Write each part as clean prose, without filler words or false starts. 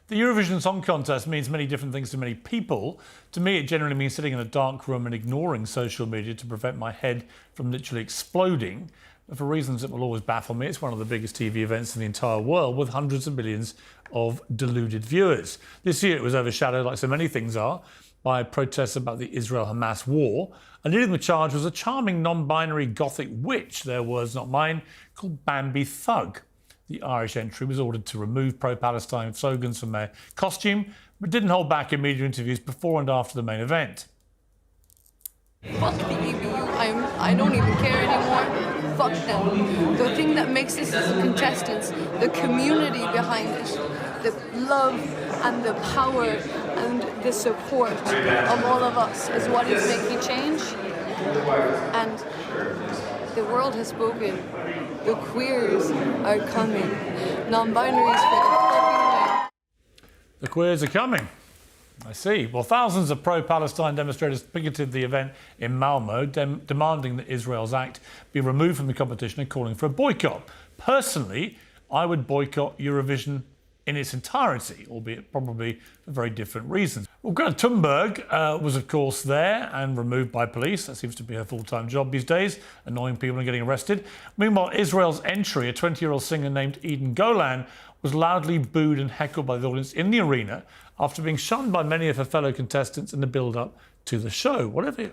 The Eurovision Song Contest means many different things to many people. To me, it generally means sitting in a dark room and ignoring social media to prevent my head from literally exploding. But for reasons that will always baffle me, it's one of the biggest TV events in the entire world with hundreds of millions of deluded viewers. This year it was overshadowed, like so many things are, by protests about the Israel-Hamas war. And leading the charge was a charming non-binary gothic witch, their words not mine, called Bambi Thug. The Irish entry was ordered to remove pro-Palestine slogans from their costume, but didn't hold back in media interviews before and after the main event. Fuck the EBU. I don't even care anymore. Fuck them. The thing that makes us as contestants, the community behind it, the love and the power and the support of all of us is what is making change. And the world has spoken. The queers are coming. Non-binaries for the fucking win. The queers are coming. I see. Well, thousands of pro-Palestine demonstrators picketed the event in Malmo, demanding that Israel's act be removed from the competition and calling for a boycott. Personally, I would boycott Eurovision in its entirety, albeit probably for very different reasons. Well, Greta Thunberg was, of course, there and removed by police. That seems to be her full-time job these days, annoying people and getting arrested. Meanwhile, Israel's entry, a 20-year-old singer named Eden Golan, was loudly booed and heckled by the audience in the arena after being shunned by many of her fellow contestants in the build-up to the show. Whatever.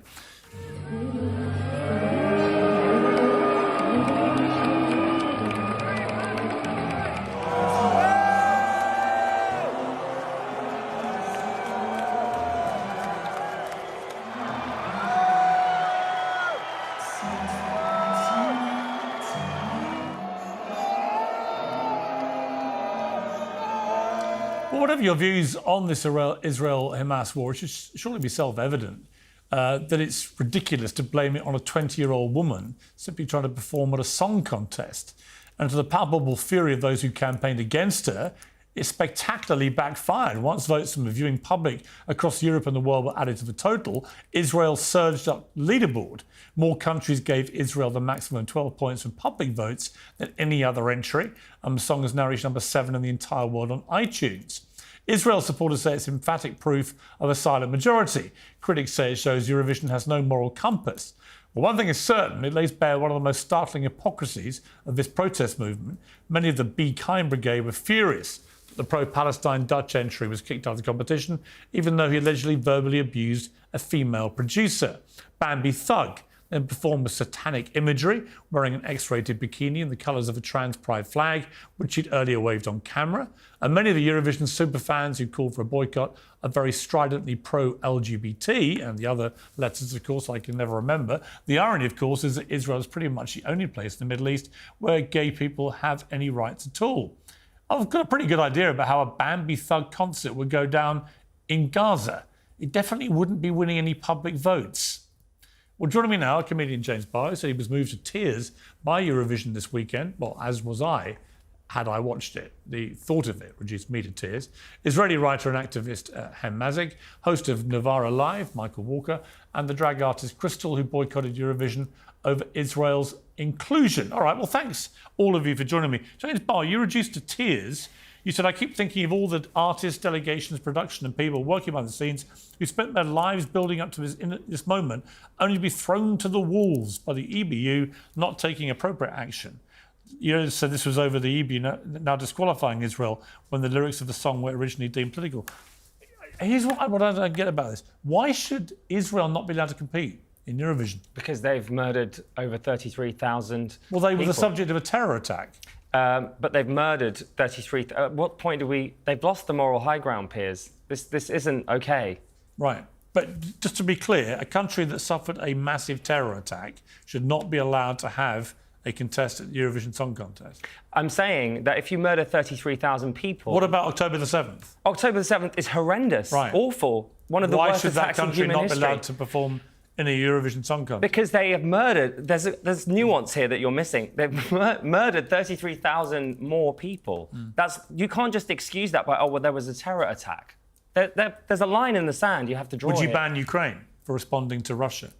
Well, whatever your views on this Israel-Hamas war, it should surely be self-evident that it's ridiculous to blame it on a 20-year-old woman simply trying to perform at a song contest. And to the palpable fury of those who campaigned against her, it spectacularly backfired. Once votes from the viewing public across Europe and the world were added to the total, Israel surged up leaderboard. More countries gave Israel the maximum 12 points from public votes than any other entry, and the song has now reached number 7 in the entire world on iTunes. Israel supporters say it's emphatic proof of a silent majority. Critics say it shows Eurovision has no moral compass. Well, one thing is certain, it lays bare one of the most startling hypocrisies of this protest movement. Many of the Be Kind Brigade were furious that the pro-Palestine Dutch entry was kicked out of the competition, even though he allegedly verbally abused a female producer. Bambi Thug then performed with satanic imagery, wearing an X-rated bikini in the colours of a trans pride flag, which she'd earlier waved on camera. And many of the Eurovision superfans who called for a boycott are very stridently pro-LGBT, and the other letters, of course, I can never remember. The irony, of course, is that Israel is pretty much the only place in the Middle East where gay people have any rights at all. I've got a pretty good idea about how a Bambi Thug concert would go down in Gaza. It definitely wouldn't be winning any public votes. Well, joining me now, comedian James Barlow said he was moved to tears by Eurovision this weekend. Well, as was I, had I watched it. The thought of it reduced me to tears. Israeli writer and activist Hem Mazik, host of Novara Live, Michael Walker, and the drag artist Crystal, who boycotted Eurovision over Israel's inclusion. All right, well, thanks, all of you, for joining me. James Barlow, you reduced to tears. You said, I keep thinking of all the artists, delegations, production and people working behind the scenes who spent their lives building up to this moment, only to be thrown to the wolves by the EBU not taking appropriate action. You said this was over the EBU now disqualifying Israel when the lyrics of the song were originally deemed political. Here's what I don't get about this. Why should Israel not be allowed to compete in Eurovision? Because they've murdered over 33,000 Well, they were people. the subject of a terror attack. But they've murdered 33... At what point do we... They've lost the moral high ground, Piers. This isn't OK. Right. But just to be clear, a country that suffered a massive terror attack should not be allowed to have a contest at the Eurovision Song Contest. I'm saying that if you murder 33,000 people... What about October the 7th? October the 7th is horrendous. Right. Awful. One of the worst attacks in human history. Why should that country not be allowed to perform in a Eurovision Song Contest? Because they have murdered... There's nuance here that you're missing. They've murdered 33,000 more people. You can't just excuse that by, oh, well, there was a terror attack. There's a line in the sand you have to draw. Would you here. ban Ukraine for responding to Russia?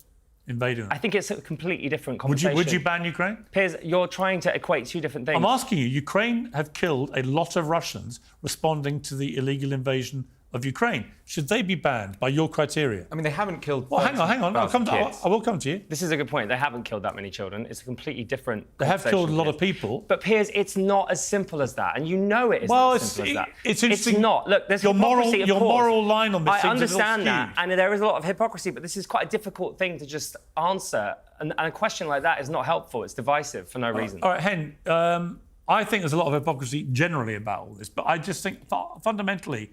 invading them? I think it's a completely different Would conversation. you ban Ukraine? Piers, you're trying to equate two different things. I'm asking you, Ukraine have killed a lot of Russians responding to the illegal invasion of Ukraine. Should they be banned by your criteria? I mean, they haven't killed. Well, hang on. I will come to you. This is a good point. They haven't killed that many children. It's a completely different. They have killed a lot of Piers. people. But Piers, it's not as simple as that, and you know it is Well, not as simple as that. it's interesting. It's not. Look, there's your hypocrisy, of your course. moral line on this. I seems a little understand that, skewed. and there is a lot of hypocrisy, but this is quite a difficult thing to just answer. And a question like that is not helpful. It's divisive for no reason. All right, Hen. I think there's a lot of hypocrisy generally about all this, but I just think fundamentally,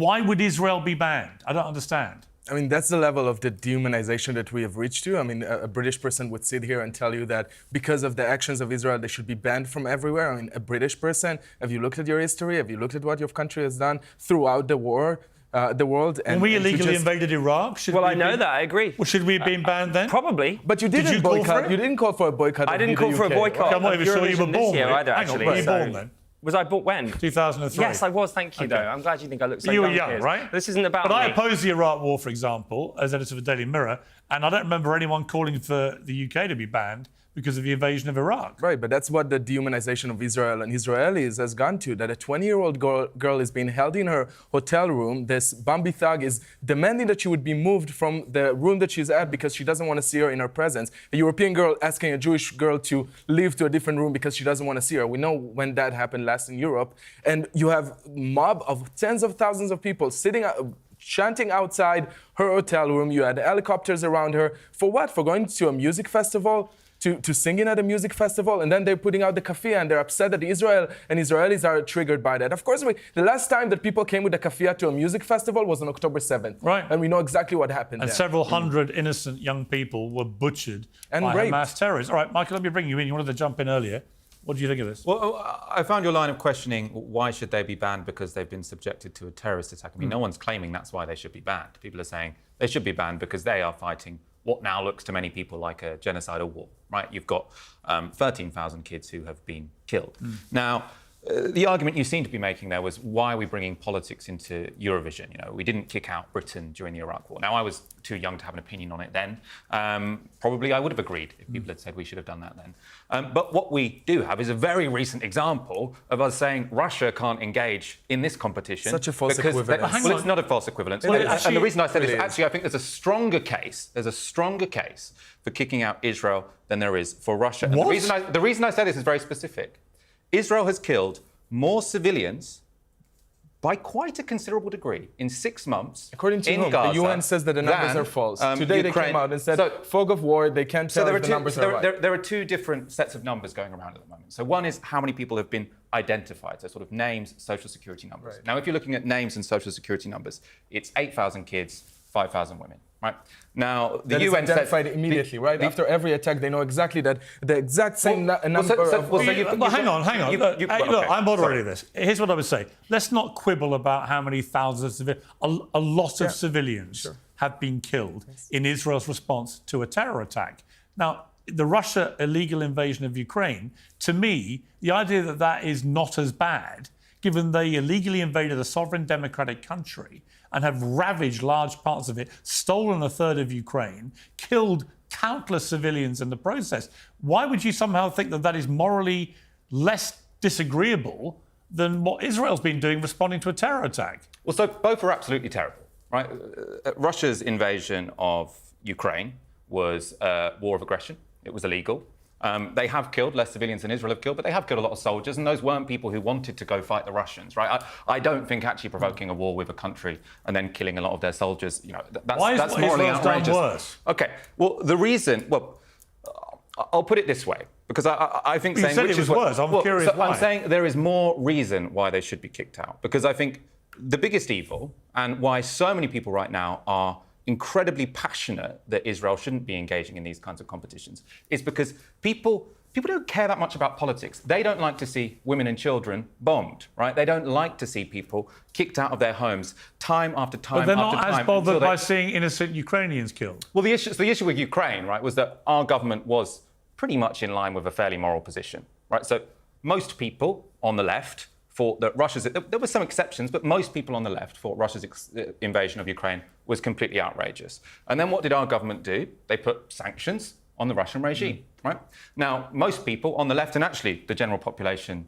why would Israel be banned? I don't understand. I mean, that's the level of the dehumanization that we have reached to. I mean, a British person would sit here and tell you that because of the actions of Israel, they should be banned from everywhere. I mean, a British person, have you looked at your history? Have you looked at what your country has done throughout the war, the world? When we illegally invaded Iraq, I know that. I agree. Well, should we have been banned then? Probably. But you Did didn't you call boycott. for it? You didn't call for a boycott. I of didn't the call for a UK, boycott. right? I'm not of even sure you were Eurovision this born. year either, Hang on, actually. were you So- born then? Was I born when? 2003. Yes, I was. Thank you, though. I'm glad you think I look so You were young, young, Piers. right? This isn't about But I me. opposed the Iraq War, for example, as editor of the Daily Mirror, and I don't remember anyone calling for the UK to be banned because of the invasion of Iraq. Right, but that's what the dehumanization of Israel and Israelis has gone to, that a 20-year-old girl is being held in her hotel room. This Bambi thug is demanding that she would be moved from the room that she's at because she doesn't want to see her in her presence. A European girl asking a Jewish girl to leave to a different room because she doesn't want to see her. We know when that happened last in Europe. And you have a mob of tens of thousands of people sitting chanting outside her hotel room. You had helicopters around her. For what? For going to a music festival? To singing at a music festival, and then they're putting out the kafia, and they're upset that Israel and Israelis are triggered by that. Of course, the last time that people came with the kafia to a music festival was on October 7th. Right. And we know exactly what happened And there. several hundred innocent young people were butchered And by raped. Hamas terrorists. All right, Michael, let me bring you in. You wanted to jump in earlier. What do you think of this? Well, I found your line of questioning, why should they be banned because they've been subjected to a terrorist attack? I mean, no one's claiming that's why they should be banned. People are saying they should be banned because they are fighting what now looks to many people like a genocidal war, right? You've got 13,000 kids who have been killed. Now, the argument you seem to be making there was, why are we bringing politics into Eurovision? You know, we didn't kick out Britain during the Iraq War. Now, I was too young to have an opinion on it then. Probably I would have agreed if people had said we should have done that then. But what we do have is a very recent example of us saying Russia can't engage in this competition. Such a false because equivalence. Well, it's not a false equivalence. It is. And the reason I said It this, is. actually, I think there's a stronger case. There's a stronger case for kicking out Israel than there is for Russia. And What? the reason I say this is very specific. Israel has killed more civilians by quite a considerable degree in 6 months. According to in whom? Gaza The UN says that the numbers than, are false. Today they came out and said, fog of war, they can't tell if the numbers are right. There are two different sets of numbers going around at the moment. So one is how many people have been identified, so sort of names, social security numbers. Right. Now, if you're looking at names and social security numbers, it's 8,000 kids, 5,000 women, right? Now, the That is UN identified says... immediately, right? After every attack, they know exactly that the exact same number of... Hang on. Look, okay, I'm moderating this. Here's what I would say. Let's not quibble about how many thousands of civilians... A lot of civilians have been killed in Israel's response to a terror attack. Now, the Russia illegal invasion of Ukraine, to me, the idea that that is not as bad, given they illegally invaded a sovereign democratic country and have ravaged large parts of it, stolen a third of Ukraine, killed countless civilians in the process. Why would you somehow think that that is morally less disagreeable than what Israel's been doing responding to a terror attack? Well, so both are absolutely terrible, right? Russia's invasion of Ukraine was a war of aggression. It was illegal. They have killed less civilians than Israel have killed, but they have killed a lot of soldiers, and those weren't people who wanted to go fight the Russians, right? I don't think actually provoking a war with a country and then killing a lot of their soldiers, you know, that's morally Israel's outrageous. done worse? Okay, well, the reason, I'll put it this way, because I think You saying said which it is was what, worse. I'm well, curious so why. I'm saying there is more reason why they should be kicked out, because I think the biggest evil and why so many people right now are incredibly passionate that Israel shouldn't be engaging in these kinds of competitions is because people don't care that much about politics. They don't like to see women and children bombed, right? They don't like to see people kicked out of their homes time after time But they're after not time. as bothered until by seeing innocent Ukrainians killed. Well, the issue with Ukraine, right, was that our government was pretty much in line with a fairly moral position, right? So most people on the left thought that there were some exceptions, but most people on the left thought Russia's invasion of Ukraine was completely outrageous. And then what did our government do? They put sanctions on the Russian regime, right? Now, most people on the left, and actually the general population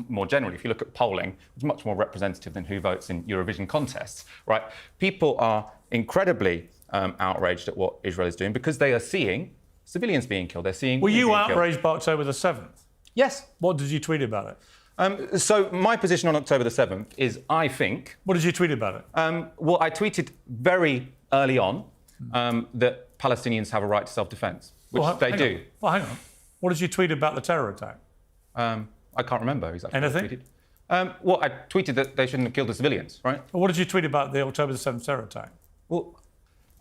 more generally, if you look at polling, it's much more representative than who votes in Eurovision contests, right? People are incredibly outraged at what Israel is doing because they are seeing civilians being killed. They're seeing. Were you women being outraged killed. by October the 7th? Yes. What did you tweet about it? So my position on October the 7th is I think... What did you tweet about it? Well, I tweeted very early on that Palestinians have a right to self-defence, which they do. Well, hang on. What did you tweet about the terror attack? I can't remember exactly Anything? what I tweeted. Well, I tweeted that they shouldn't have killed the civilians, right? Well, what did you tweet about the October the 7th terror attack? Well,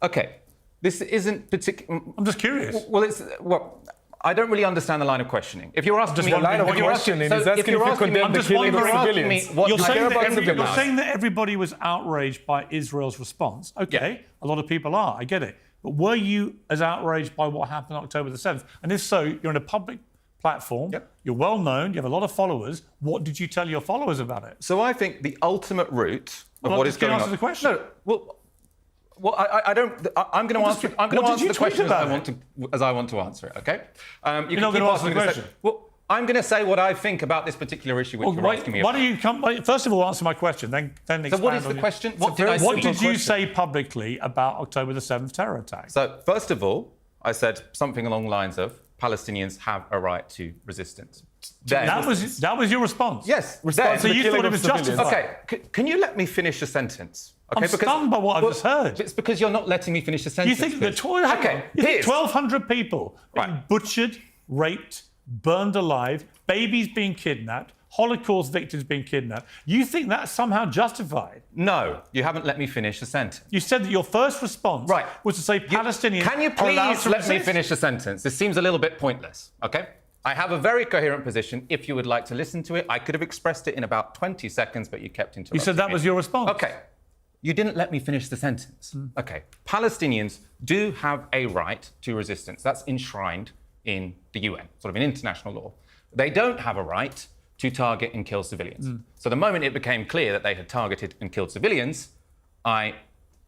OK. This isn't particular... I'm just curious. Well, I don't really understand the line of questioning. If you're asking me... The line of questioning is asking if you condemn the killing of civilians. You're saying that everybody was outraged by Israel's response. OK, a lot of people are, I get it. But were you as outraged by what happened on October the 7th? And if so, you're in a public platform, you're well known, you have a lot of followers. What did you tell your followers about it? So I think the ultimate route of what is going on... Can you answer the question? No, well, I don't. I'm going to answer. I'm going to answer the question as I want to answer it. Okay. You're not going to answer the question. Well, I'm going to say what I think about this particular issue, which you're asking me about. Why don't you come? First of all, answer my question, then expand. So what is the question? What did you say publicly about October the 7th terror attack? So first of all, I said something along the lines of Palestinians have a right to resistance. That was your response. Yes. So you thought it was justified. Okay. Can you let me finish a sentence? Okay, I'm stunned by what I've just heard. It's because you're not letting me finish the sentence. You think that 1,200 people being butchered, raped, burned alive, babies being kidnapped, Holocaust victims being kidnapped. You think that's somehow justified? No, you haven't let me finish the sentence. You said that your first response was to say Palestinians Can you are allowed please to let me resist? finish the sentence? This seems a little bit pointless, okay? I have a very coherent position. If you would like to listen to it, I could have expressed it in about 20 seconds, but you kept interrupting. You said that was your response. Okay. You didn't let me finish the sentence. Okay. Palestinians do have a right to resistance. That's enshrined in the UN, sort of in international law. They don't have a right to target and kill civilians. So the moment it became clear that they had targeted and killed civilians, I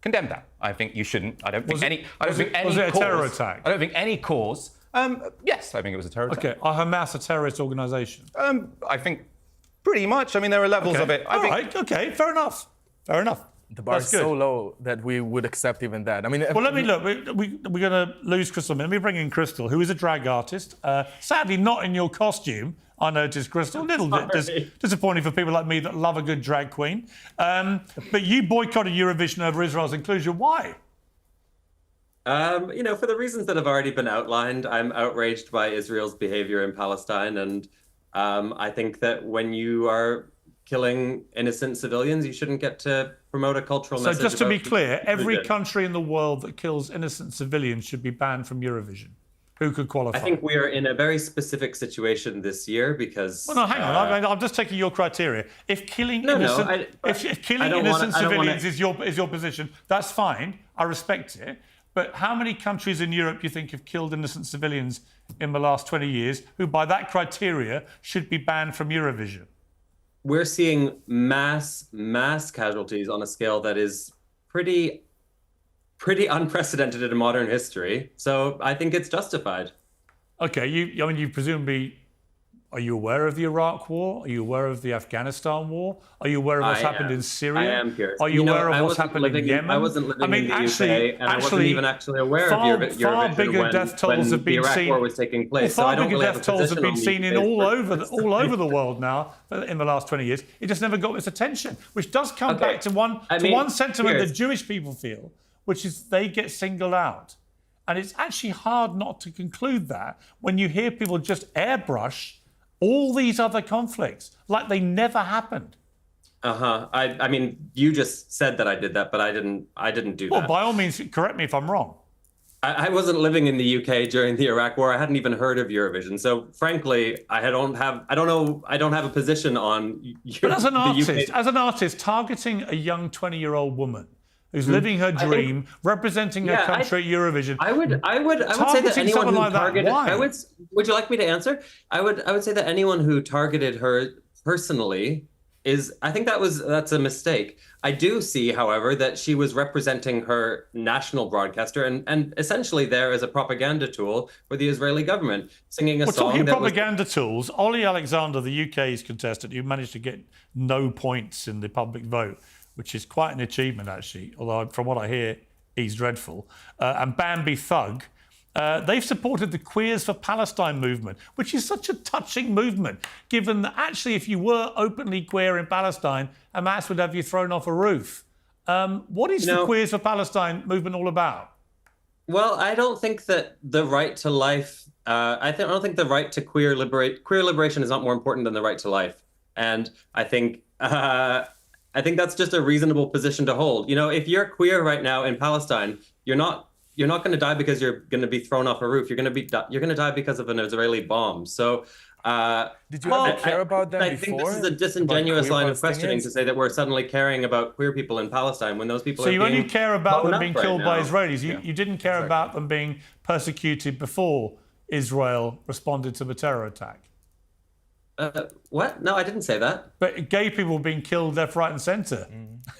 condemned that. I think you shouldn't. I don't think any. Was it a terror attack? I don't think any cause. Yes, I think it was a terror attack. Okay. Are Hamas a terrorist organisation? I think pretty much. I mean, there are levels of it. Okay. Fair enough. Fair enough. The bar is so low that we would accept even that. I mean, well, let me look. We're going to lose Crystal. Let me bring in Crystal, who is a drag artist. Sadly, not in your costume. I noticed, Crystal. A little bit disappointing for people like me that love a good drag queen. But you boycotted Eurovision over Israel's inclusion. Why? For the reasons that have already been outlined, I'm outraged by Israel's behavior in Palestine, and I think that when you are killing innocent civilians, you shouldn't get to promote a cultural message. So just to be clear, every country in the world that kills innocent civilians should be banned from Eurovision. Who could qualify? I think we are in a very specific situation this year because... Well, no, hang on. I'm just taking your criteria. If killing innocent civilians is your position, that's fine. I respect it. But how many countries in Europe do you think have killed innocent civilians in the last 20 years who, by that criteria, should be banned from Eurovision? We're seeing mass casualties on a scale that is pretty unprecedented in modern history. So I think it's justified. Okay, you presumably, are you aware of the Iraq War? Are you aware of the Afghanistan War? Are you aware of what's happened in Syria? I am, Piers. Are you aware of what's happened in Yemen? I wasn't living in the UK, and I wasn't even actually aware of Eurovision far bigger death tolls have been the Iraq seen. War was taking place. Far so I don't bigger really death tolls have been seen in all over the world now in the last 20 years. It just never got its attention, which does come back to one sentiment that Jewish people feel, which is they get singled out. And it's actually hard not to conclude that when you hear people just airbrush all these other conflicts like they never happened. I mean, you just said that I did that, but I didn't do that. Well, by all means, correct me if I'm wrong. I wasn't living in the UK during the Iraq War. I hadn't even heard of Eurovision. So frankly, I don't have a position on But as an artist, targeting a young 20-year-old woman who's living her dream, representing her country at Eurovision. I would say that anyone who targeted. Would you like me to answer? I would say that anyone who targeted her personally I think that's a mistake. I do see, however, that she was representing her national broadcaster and essentially there as a propaganda tool for the Israeli government, singing a song talking that propaganda tools, Ollie Alexander, the UK's contestant, who managed to get no points in the public vote, which is quite an achievement, actually, although from what I hear, he's dreadful, and Bambi Thug, they've supported the Queers for Palestine movement, which is such a touching movement, given that actually if you were openly queer in Palestine, Hamas would have you thrown off a roof. What is the Queers for Palestine movement all about? Well, I don't think that the right to life, I don't think the right to queer liberation is not more important than the right to life. And I think that's just a reasonable position to hold. You know, if you're queer right now in Palestine, you're not going to die because you're going to be thrown off a roof. You're going to die because of an Israeli bomb. So, did you ever care about them I before? think this is a disingenuous line of questioning to say that we're suddenly caring about queer people in Palestine when those people. So are you being only care about them blown being up killed right by now. Israelis. You didn't care about them being persecuted before Israel responded to the terror attack. What? No, I didn't say that. But gay people being killed left, right, and centre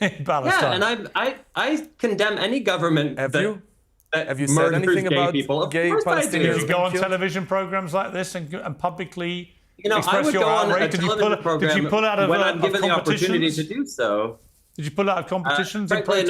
in Palestine. Yeah, and I condemn any government Have you said murders anything gay about people. Of gay course I do. Palestinians? Did you go on television programs like this and publicly I express would your go on a outrage? television program Did you pull out of when I'm given the opportunity competitions? to do so. Did you pull out of competitions and Frankly, protests?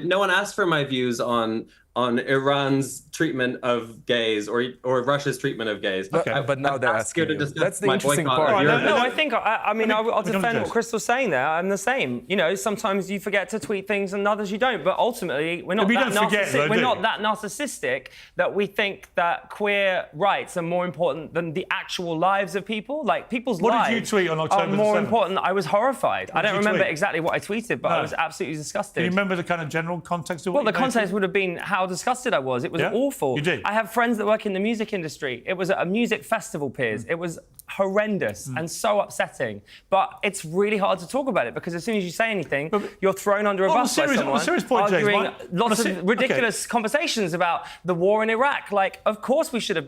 no one asked for my views on Iran's treatment of gays or Russia's treatment of gays. But now they're asking you. That's the my interesting boycott part. of No, Eurovision. I think, I'll defend what Crystal's saying there. I'm the same. You know, sometimes you forget to tweet things and others you don't. But ultimately, we're not that narcissistic. We're not that narcissistic that we think that queer rights are more important than the actual lives of people. Like, people's What lives did you tweet on October are more 7th? important. I was horrified. I don't did you remember tweet? exactly what I tweeted, but I was absolutely disgusted. Do you remember the kind of general context of what Well, the you context would have been how disgusted I was. It was awful. You did? I have friends that work in the music industry. It was at a music festival, Piers. It was horrendous and so upsetting. But it's really hard to talk about it because as soon as you say anything, you're thrown under a bus by someone. On a serious point, James, arguing lots of ridiculous conversations about the war in Iraq. Like, of course we should have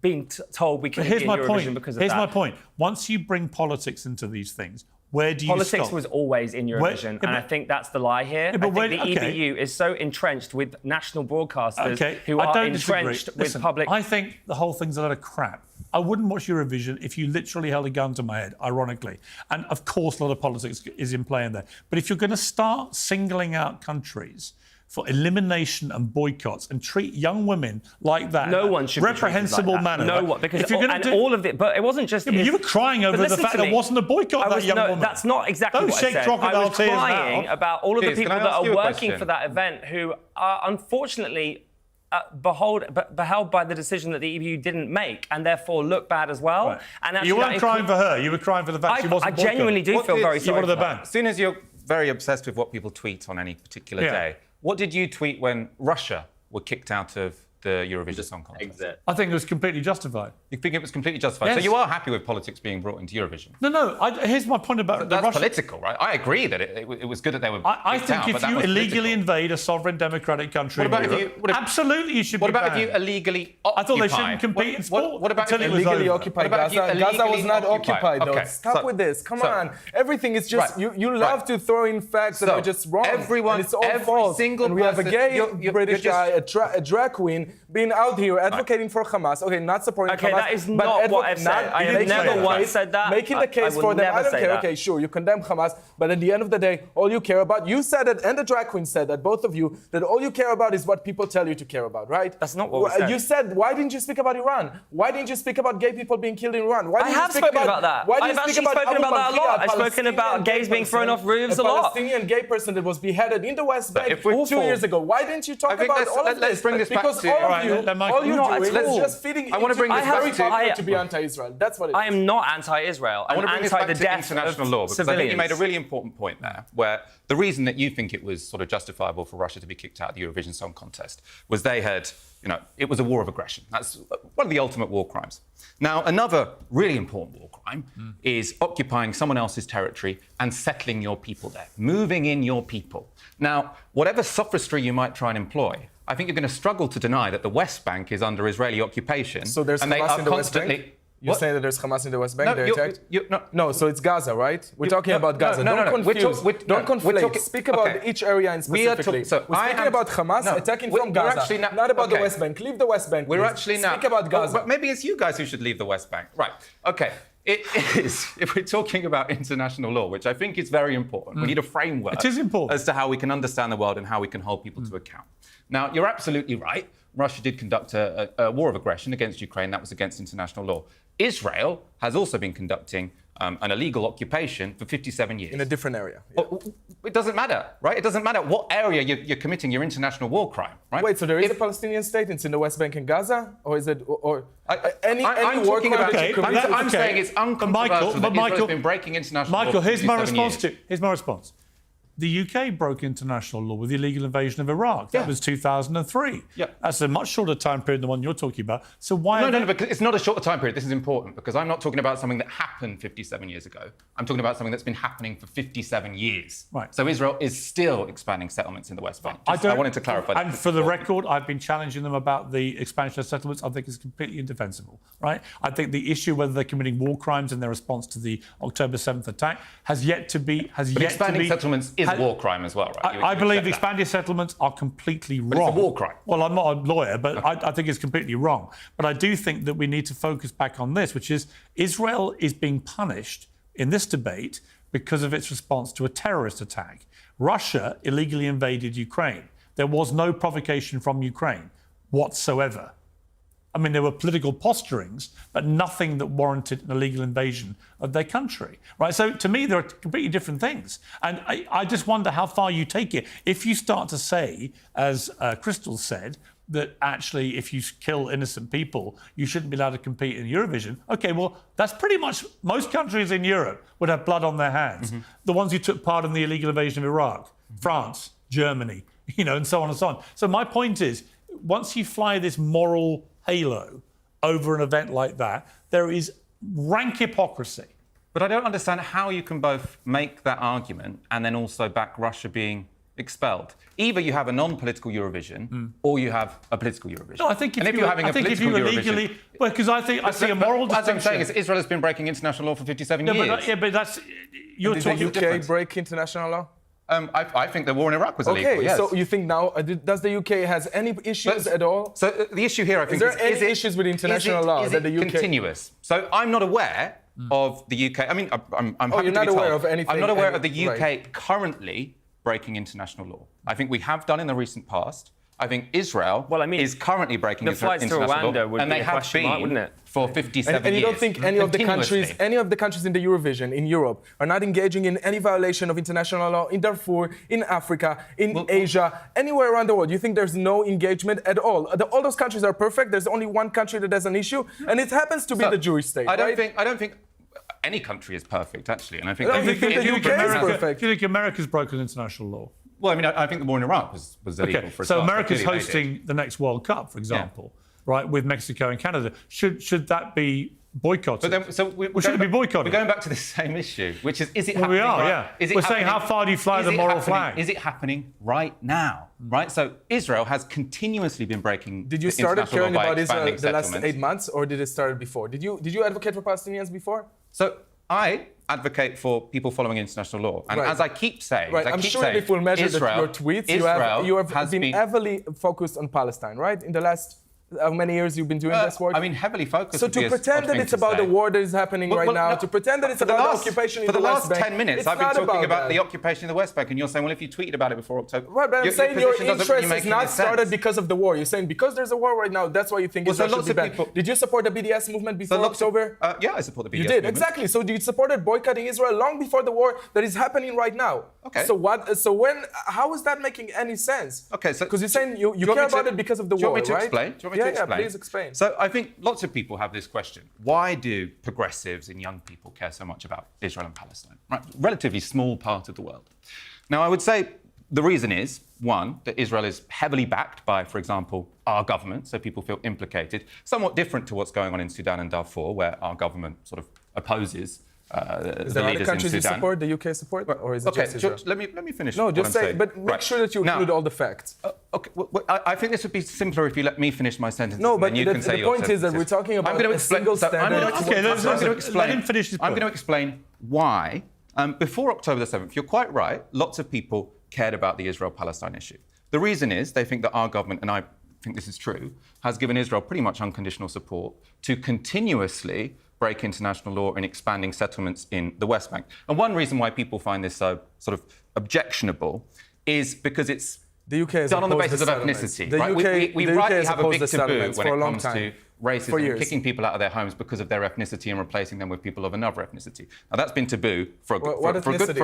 been told we couldn't be in Eurovision because of that. Here's my point. Once you bring politics into these things, where do you Politics stop? was always in Eurovision, and I think that's the lie here. I think the EBU is so entrenched with national broadcasters who are entrenched with public... I think the whole thing's a lot of crap. I wouldn't watch Eurovision if you literally held a gun to my head, ironically. And of course, a lot of politics is in play in there. But if you're going to start singling out countries for elimination and boycotts and treat young women like that, no one should reprehensible be treated like that. manner. No one, because if you're and all of it, but it wasn't just. Yeah, but you were crying over the fact there wasn't a boycott of that young woman. That's not exactly what I said. I was crying about all of the people that are working for that event who are unfortunately beheld by the decision that the EBU didn't make and therefore look bad as well. Right. And actually, you weren't crying for her. You were crying for the fact she wasn't. I genuinely do feel very sorry. For that. As soon as you're very obsessed with what people tweet on any particular day, what did you tweet when Russia were kicked out of the Eurovision Song Contest? Exit. I think it was completely justified. You think it was completely justified? Yes. So you are happy with politics being brought into Eurovision? No. Here's my point about That's the Russian... political, right? I agree that it was good that they were I think out, if but that you was illegally political. invade a sovereign democratic country What about in Europe, if you... absolutely you should What be about banned. if you illegally occupy? I thought they shouldn't compete in sport. What about until if it was illegally over. occupied What about Gaza? if you Gaza was not illegally occupied, though. Okay, Stop with this. Come on. Everything is just you love to throw in facts that are just wrong. Everyone, and it's all every false. single and we have a person- gay you're British just- guy, a drag queen, being out here advocating for Hamas. Okay, not supporting Okay, Hamas. that is but not what I've said. I have making never the once case- said that. Making the case I will for them. never I don't say care. that. Okay, sure, you condemn Hamas, but at the end of the day, all you care about, you said it, and the drag queen said that, both of you, that all you care about is what people tell you to care about, right? That's not what we said. You said, why didn't you speak about Iran? Why didn't you speak about gay people being killed in Iran? Why I didn't you have speak spoken about that. Why did I've you actually speak about spoken Abu about that a Bakr, lot. I've spoken Palestinian about gay gays being person, thrown off roofs a lot. Palestinian gay person that was beheaded in the West Bank if we're 2 years ago. Why didn't you talk think about let's- all of this? let's bring this back because to- all All of you, right, all you're Not doing at is all. just feeding. I wanna bring this It's very back to- popular to be anti-Israel. That's what it is. I am not anti-Israel. I I'm want to bring this anti back the to death international of law because civilians. I think you made a really important point there, where the reason that you think it was sort of justifiable for Russia to be kicked out of the Eurovision Song Contest was they had, it was a war of aggression. That's one of the ultimate war crimes. Now, another really important war crime is occupying someone else's territory and settling your people there, moving in your people. Now, whatever sophistry you might try and employ, I think you're going to struggle to deny that the West Bank is under Israeli occupation. So there's and they Hamas are in the West constantly. Bank? You're saying that there's Hamas in the West Bank, they're attacked? No, so it's Gaza, right? We're talking about Gaza. Don't conflate. Speak about each area in specifically. We're speaking about Hamas attacking from Gaza, not about the West Bank. Leave the West Bank, We're actually now... Speak about Gaza. Maybe it's you guys who should leave the West Bank. Right, OK. It is, if we're talking about international law, which I think is very important, we need a framework it is important. as to how we can understand the world and how we can hold people to account. Now, you're absolutely right. Russia did conduct a war of aggression against Ukraine. That was against international law. Israel has also been conducting an illegal occupation for 57 years. In a different area. Yeah. It doesn't matter, right? It doesn't matter what area you're committing your international war crime, right? Wait, so there is a Palestinian state? It's in the West Bank and Gaza? Or is it... any war crime that you commit? I'm saying it's uncontroversial that Israel has been breaking international law for 57 years. Here's my response. The UK broke international law with the illegal invasion of Iraq. That was 2003. Yeah. That's a much shorter time period than the one you're talking about. So why... No, because it's not a shorter time period. This is important because I'm not talking about something that happened 57 years ago. I'm talking about something that's been happening for 57 years. Right. So Israel is still expanding settlements in the West Bank. I wanted to clarify that. And for the record, I've been challenging them about the expansion of settlements. I think it's completely indefensible, right? I think the issue whether they're committing war crimes in their response to the October 7th attack has yet to be... But expanding settlements is a war crime as well, right? I believe expanded settlements are completely wrong. But it's a war crime. Well, I'm not a lawyer, but I think it's completely wrong. But I do think that we need to focus back on this, which is Israel is being punished in this debate because of its response to a terrorist attack. Russia illegally invaded Ukraine. There was no provocation from Ukraine whatsoever. I mean, there were political posturings, but nothing that warranted an illegal invasion of their country, right? So to me, there are completely different things. And I just wonder how far you take it. If you start to say, as Crystal said, that actually if you kill innocent people, you shouldn't be allowed to compete in Eurovision. OK, well, that's pretty much most countries in Europe would have blood on their hands. Mm-hmm. The ones who took part in the illegal invasion of Iraq, France, Germany, and so on and so on. So my point is, once you fly this moral halo over an event like that, there is rank hypocrisy. But I don't understand how you can both make that argument and then also back Russia being expelled. Either you have a non-political Eurovision or you have a political Eurovision. No, I think if you're having a political Eurovision... Well, because I see a moral distinction. What I'm saying is Israel has been breaking international law for 57 years. But that's... Did the UK break international law? I think the war in Iraq was illegal, yes. So you think now, does the UK has any issues at all? So the issue here, I think, is there any issues with international law that the UK... continuous? So I'm not aware of the UK... I mean, I'm happy you're not aware of anything... I'm not aware of the UK currently breaking international law. I think we have done in the recent past. I think Israel is currently breaking international law, and they have been, wouldn't it, for 57 years. And you don't think any of the countries in the Eurovision in Europe are not engaging in any violation of international law in Darfur, in Africa, in Asia, anywhere around the world? You think there's no engagement at all? All those countries are perfect. There's only one country that has an issue, and it happens to be the Jewish state. I don't think any country is perfect, actually. And I think the UK is perfect. Do you think America's broken international law? Well, I mean, I think the war in Iraq was illegal for a start. So America's hosting the next World Cup, for example, right, with Mexico and Canada. Should that be boycotted? But then, should it be boycotted? We're going back to the same issue, which is it happening? We are, We're saying how far do you fly the moral flag? Is it happening right now? Right? So Israel has continuously been breaking. Did you start caring about Israel the last 8 months, or did it start before? Did you advocate for Palestinians before? So I advocate for people following international law. And as I keep saying, I'm sure if we'll measure your tweets, you have been heavily focused on Palestine, right? In the last how many years you've been doing this work? I mean, heavily focused. So to pretend that it's about the war that is happening right now, to pretend that it's about the occupation in the West Bank. For the last 10 minutes, I've been talking about the occupation in the West Bank, and you're saying, well, if you tweeted about it before October... Right, but I'm saying your interest is not started because of the war. You're saying because there's a war right now, that's why you think Israel should be banned. Did you support the BDS movement before October? Yeah, I support the BDS movement. You did, exactly. So you supported boycotting Israel long before the war that is happening right now. Okay. How is that making any sense? Okay, so... Because you're saying you care about it because of the war, right? Do you want me to explain? Yeah, please explain. So I think lots of people have this question. Why do progressives and young people care so much about Israel and Palestine? Right? Relatively small part of the world. Now, I would say the reason is, one, that Israel is heavily backed by, for example, our government, so people feel implicated. Somewhat different to what's going on in Sudan and Darfur, where our government sort of opposes Is there other countries you support, the UK support, or is it just Israel? Let me finish. No, just say, but make sure that you include all the facts. Okay, I think this would be simpler if you let me finish my sentence. No, but the point is that we're talking about a single standard. Let him finish his point. I'm going to explain why. Before October the 7th, you're quite right, lots of people cared about the Israel-Palestine issue. The reason is they think that our government, and I think this is true, has given Israel pretty much unconditional support to continuously break international law in expanding settlements in the West Bank. And one reason why people find this so sort of objectionable is because it's done on the basis of ethnicity. Right? We rightly have a big taboo when it comes to racism and kicking people out of their homes because of their ethnicity and replacing them with people of another ethnicity. Now, that's been taboo for a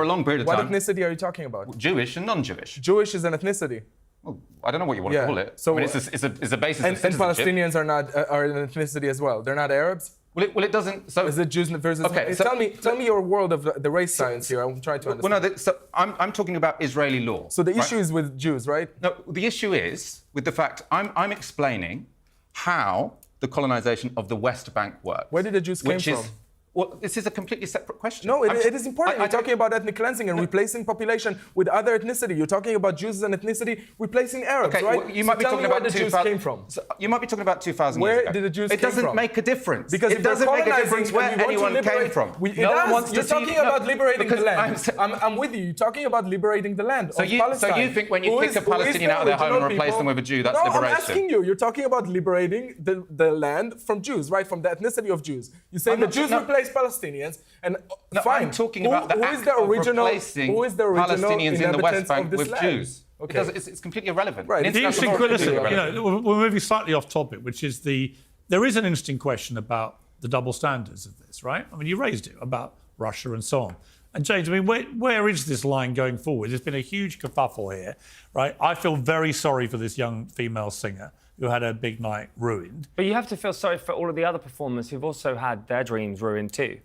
long period of time. What ethnicity are you talking about? Jewish and non-Jewish. Jewish is an ethnicity. Well, I don't know what you want to call it. So, I mean, it's a basis of citizenship. And Palestinians are an ethnicity as well. They're not Arabs? Well, it doesn't. So is it Jews versus? Okay, so, tell me your world of the race science here. I'm trying to understand. Well, no. So I'm talking about Israeli law. So the issue is with Jews, right? No, the issue is with the fact I'm explaining how the colonization of the West Bank works. Where did the Jews came from? Well, this is a completely separate question. No, it is important. You're talking about ethnic cleansing and replacing population with other ethnicity. You're talking about Jews as an ethnicity replacing Arabs, right? Well, you might be talking about where the Jews came from. So you might be talking about 2,000 years ago. Where did the Jews came from? It doesn't make a difference. Because it doesn't make a difference where anyone came from. You're talking about liberating the land. I'm with you. You're talking about liberating the land of Palestine. So you think when you kick a Palestinian out of their home and replace them with a Jew, that's liberation? No, I'm asking you. You're talking about liberating the land from Jews, right? From the ethnicity of Jews. You say the Jews replace Palestinians. And fine. I'm talking about the act of replacing Palestinians in the West Bank with Jews. Okay. It's completely irrelevant. Right. Listen, we're moving slightly off topic, which is there is an interesting question about the double standards of this, right? I mean, you raised it about Russia and so on. And James, I mean, where is this line going forward? There's been a huge kerfuffle here, right? I feel very sorry for this young female singer who had her big night ruined. But you have to feel sorry for all of the other performers who've also had their dreams ruined too.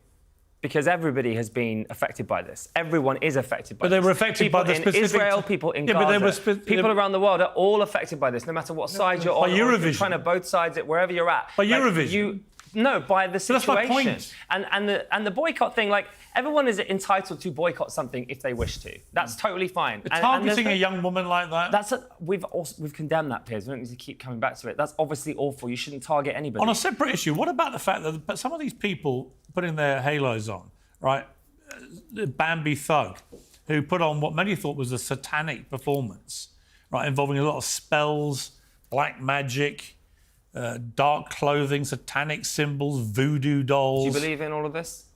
Because everybody has been affected by this. Everyone is affected by this. But they were affected by the specific... People in Israel, people in Gaza, people around the world are all affected by this, no matter what side you're on. By Eurovision. Or you're trying to both sides it, wherever you're at. By Eurovision. No, by the situation. That's my point. And the boycott thing, like, everyone is entitled to boycott something if they wish to. That's totally fine. Targeting a young woman like that? We've condemned that, Piers. We don't need to keep coming back to it. That's obviously awful. You shouldn't target anybody. On a separate issue, what about the fact that some of these people putting their halos on, right? The Bambi Thug, who put on what many thought was a satanic performance, right, involving a lot of spells, black magic, dark clothing, satanic symbols, voodoo dolls. Do you believe in all of this?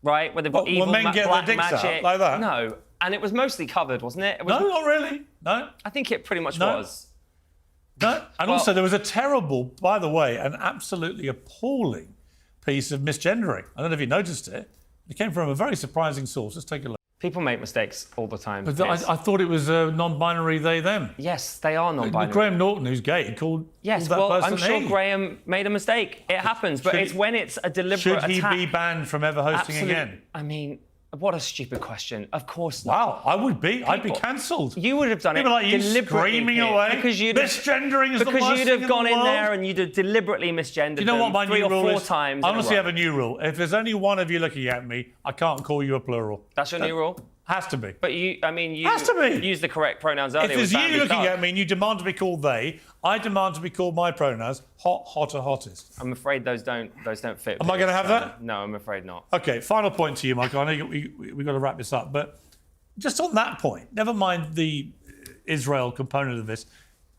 Right, where they've got evil men get black their dicks magic. out like that? No, and it was mostly covered, wasn't it? No, not really. No. I think it pretty much was. No, and also there was a terrible, by the way, an absolutely appalling piece of misgendering. I don't know if you noticed it. It came from a very surprising source. Let's take a look. People make mistakes all the time. But I thought it was non-binary they, them. Yes, they are non-binary. Graham Norton, who's gay, called that person I'm sure Graham made a mistake. It happens, but it's when it's a deliberate attack. Should he be banned from ever hosting again? I mean, what a stupid question. Of course not. Wow, I would be. I'd be cancelled. You would have done People it like you deliberately. Screaming away. Because misgendering is the worst Because you'd have gone in world. there and you'd have deliberately misgendered you know what my 3 new or 4 rule is? times. I honestly have a new rule. If there's only one of you looking at me, I can't call you a plural. That's your new rule? Has to be. But you has to be. Use the correct pronouns earlier. If there's you looking at me and you demand to be called they, I demand to be called my pronouns, hot, hotter, hottest. I'm afraid those don't fit. Am I going to have that? No, I'm afraid not. Okay, final point to you, Michael. I know we've got to wrap this up, but just on that point, never mind the Israel component of this,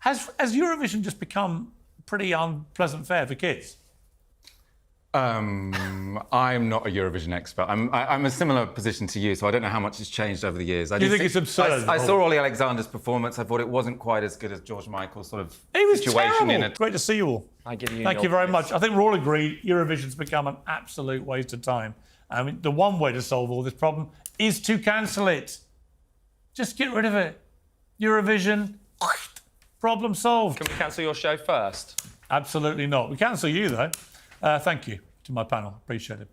has Eurovision just become pretty unpleasant fare for kids? I'm not a Eurovision expert. I'm a similar position to you, so I don't know how much has changed over the years. Do you think it's absurd? I saw Ollie Alexander's performance. I thought it wasn't quite as good as George Michael's sort of he was situation terrible. in it. Great to see you all. Thank you very much. I think we're all agreed Eurovision's become an absolute waste of time. I mean, the one way to solve all this problem is to cancel it. Just get rid of it. Eurovision, problem solved. Can we cancel your show first? Absolutely not. We cancel you, though. Thank you to my panel. Appreciate it.